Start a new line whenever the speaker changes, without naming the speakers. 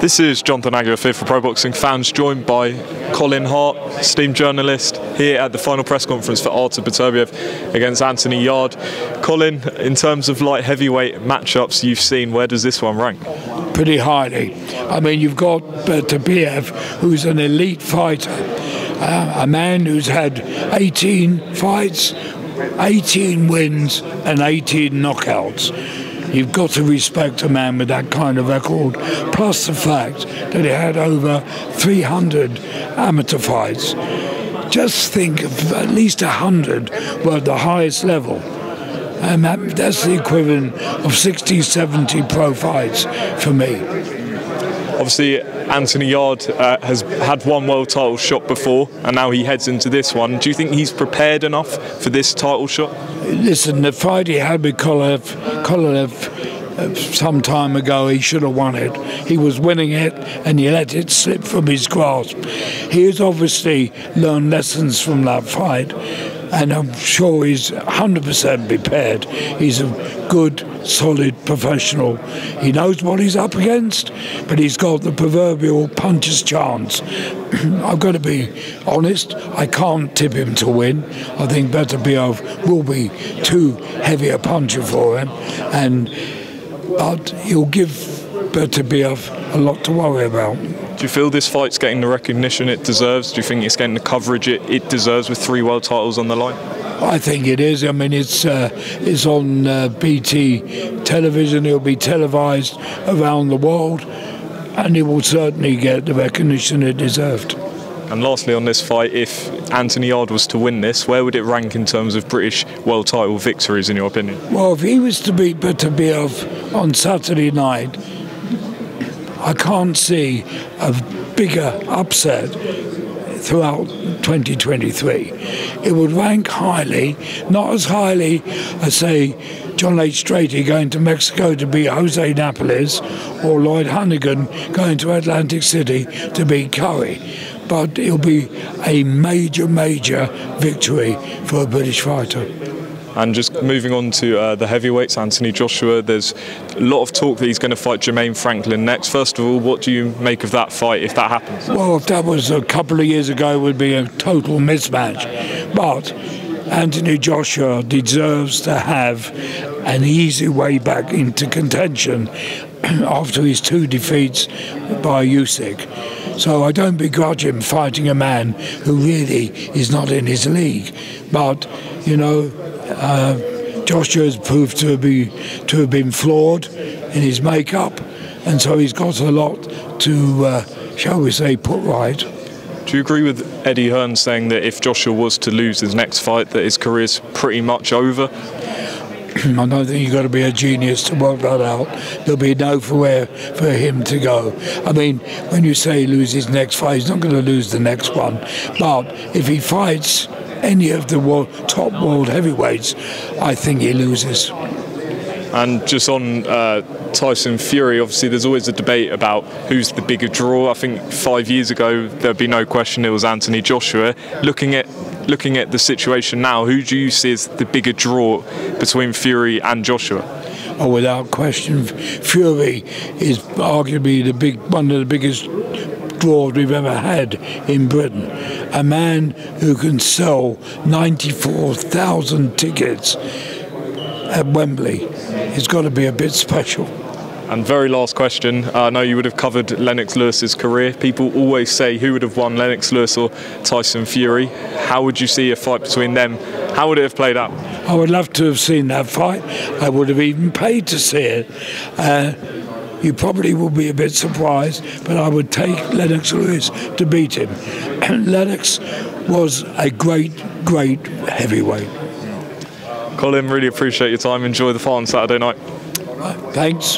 This is Jonathan Aguilar for Pro Boxing Fans, joined by Colin Hart, esteemed journalist, here at the final press conference for Artur Beterbiev against Anthony Yarde. Colin, in terms of light heavyweight matchups you've seen, where does this one rank?
Pretty highly. I mean, you've got Beterbiev, who's an elite fighter, a man who's had 18 fights, 18 wins and 18 knockouts. You've got to respect a man with that kind of record, plus the fact that he had over 300 amateur fights. Just think of at least 100 were at the highest level. And that's the equivalent of 60, 70 pro fights for me.
Obviously, Anthony Yarde has had one world title shot before, and now he heads into this one. Do you think he's prepared enough for this title shot? Listen,
the fight he had with Colin some time ago, he should have won it. He was winning it, and he let it slip from his grasp. He has obviously learned lessons from that fight, and I'm sure he's 100% prepared. He's a good, solid professional. He knows what he's up against, but he's got the proverbial puncher's chance. I've got to be honest, I can't tip him to win. I think Beterbiev will be too heavy a puncher for him, but he'll give Beterbiev a lot to worry about.
Do you feel this fight's getting the recognition it deserves? Do you think it's getting the coverage it deserves with 3 world titles on the line?
I think it is. I mean, it's on BT television. It'll be televised around the world, and it will certainly get the recognition it deserved.
And lastly on this fight, if Anthony Yarde was to win this, where would it rank in terms of British world title victories, in your opinion?
Well, if he was to beat Beterbiev on Saturday night, I can't see a bigger upset throughout 2023. It would rank highly, not as highly as, say, John H. Strachey going to Mexico to beat Jose Napoles, or Lloyd Hannigan going to Atlantic City to beat Curry. But it'll be a major, major victory for a British fighter.
And just moving on to the heavyweights, Anthony Joshua, there's a lot of talk that he's going to fight Jermaine Franklin next. First of all, what do you make of that fight, if that happens?
Well, if that was a couple of years ago, it would be a total mismatch. But Anthony Joshua deserves to have an easy way back into contention after his 2 defeats by Usyk. So I don't begrudge him fighting a man who really is not in his league. But, you know, Joshua has proved to have been flawed in his makeup, and so he's got a lot to, shall we say, put right.
Do you agree with Eddie Hearn saying that if Joshua was to lose his next fight, that his career's pretty much over?
I don't think you've got to be a genius to work that out. There'll be nowhere for him to go. I mean, when you say lose his next fight, he's not going to lose the next one. But if he fights any of the top world heavyweights, I think he loses.
And just on Tyson Fury, obviously there's always a debate about who's the bigger draw. I think 5 years ago there'd be no question it was Anthony Joshua. Looking at the situation now, who do you see as the bigger draw between Fury and Joshua?
Oh, without question, Fury is arguably one of the biggest draws we've ever had in Britain. A man who can sell 94,000 tickets at Wembley. It's got to be a bit special.
And very last question, I know you would have covered Lennox Lewis's career. People always say who would have won, Lennox Lewis or Tyson Fury. How would you see a fight between them? How would it have played out?
I would love to have seen that fight. I would have even paid to see it. You probably will be a bit surprised, but I would take Lennox Lewis to beat him. Lennox was a great, great heavyweight.
Colin, really appreciate your time. Enjoy the fight on Saturday night.
Thanks.